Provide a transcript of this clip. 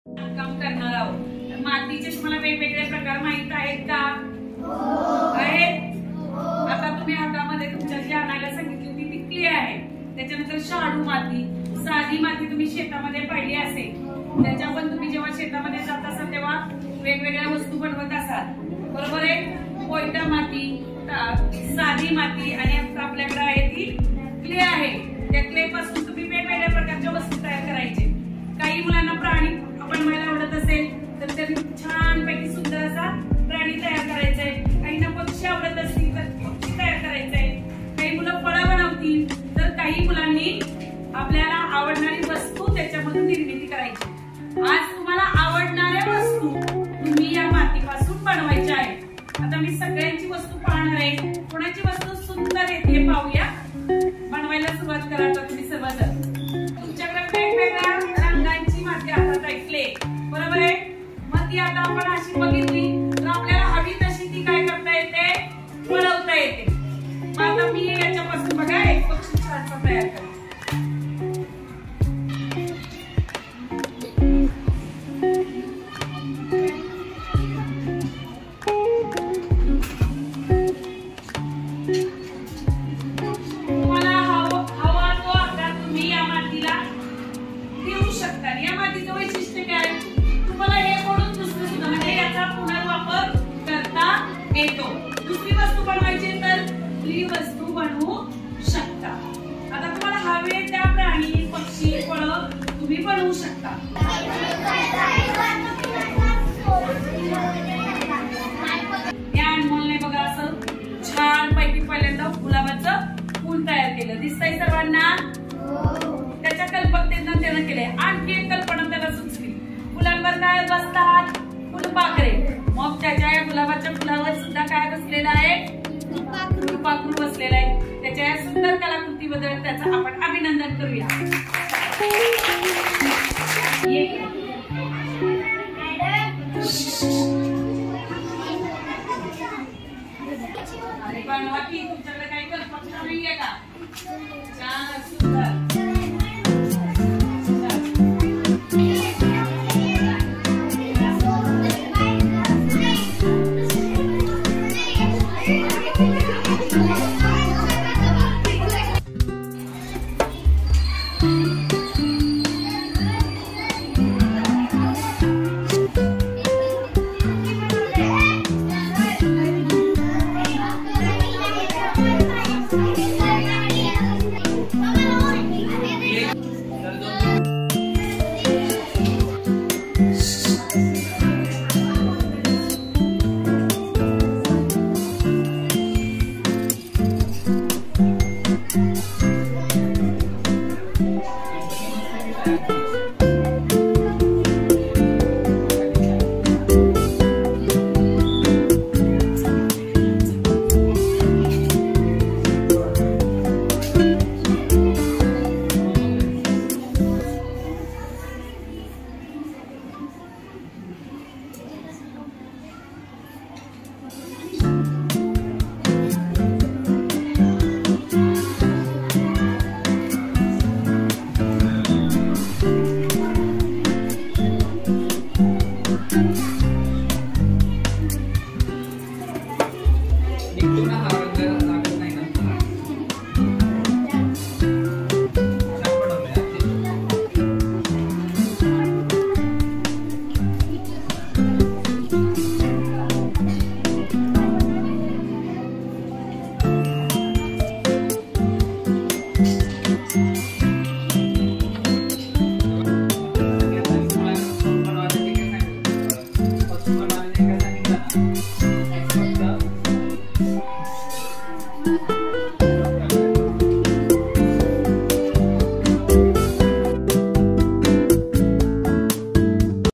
काम करणार आहोत। मातीचे तुम्हाला वेगवेगळे प्रकार माहित आहेत का? आहेत। आता तुम्ही हातामध्ये तुमच्या जी आणायला सांगितली होती ती क्ले आहे, त्याच्यानंतर शाडू माती, साधी माती तुम्ही शेतामध्ये पाहिली असेल, त्याच्या पण तुम्ही जेव्हा शेतामध्ये जात असाल तेव्हा वेगवेगळ्या वस्तू बनवत असाल, बरोबर आहे। कोयता माती, साधी माती आणि आपल्याकडे आहे ती क्ले आहे। त्या क्ले पासून तुम्ही वेगवेगळ्या प्रकारच्या वस्तू तयार करायचे। काही मुलांना प्राणी बनवायला आवडत असेल तर त्यांनी छान पैकी सुंदर असा प्राणी तयार करायचा आहे। काहींना पक्षी आवडत असतील तर पक्षी तयार करायचा आहे। काही मुलं फळं बनवतील तर काही मुलांनी आपल्याला आवडणारी वस्तू त्याच्यामधून निर्मिती करायची। आज तुम्हाला आवडणाऱ्या वस्तू तुम्ही या मातीपासून बनवायच्या आहेत। आता मी सगळ्यांची वस्तू पाहणार आहे, कोणाची वस्तू सुंदर येते पाहूया। बनवायला सुरुवात करा आता तुम्ही सर्वजण। तुमच्याकडे वेगवेगळ्या रंगांची माती हातात आहे, क्ले, बरोबर आहे। मग ती आता आपण अशी बघितली तर आपल्याला हवी तशी ती काय करता येते, बनवता येते। मग आता मी याच्यापासून बघा एक पक्षी छानसा तयार करते। या मातीचं वैशिष्ट्य काय? तुम्हाला हे कोणून दुसरं सुद्धा म्हणजे याचा पुनर्वापर करता येतो। दुसरी वस्तू बनवायची तर ही वस्तू बनवू शकता। आता तुम्हाला हवे त्या प्राणी, पक्षी, फळं तुम्ही बनवू शकता। या अनमोलने बघा असं छान पैकी पहिल्यांदा गुलाबाचं फूल तयार केलं, दिसतंय सर्वांना? त्याच्या कल्पकतेनं त्यानं केले। आणखी एक कल्पना त्याला सुचली, फुलांवर काय बसतात, फुलपाखरे। मग त्याच्या या गुलाबाच्या फुलावर सुद्धा काय बसलेलं आहे, फुलपाखरू बसलेलं आहे। त्याच्या या सुंदर कलाकृतीबद्दल त्याचं आपण अभिनंदन करूया। तुमच्याकडे काही कल्पना नाहीये का? छान सुंदर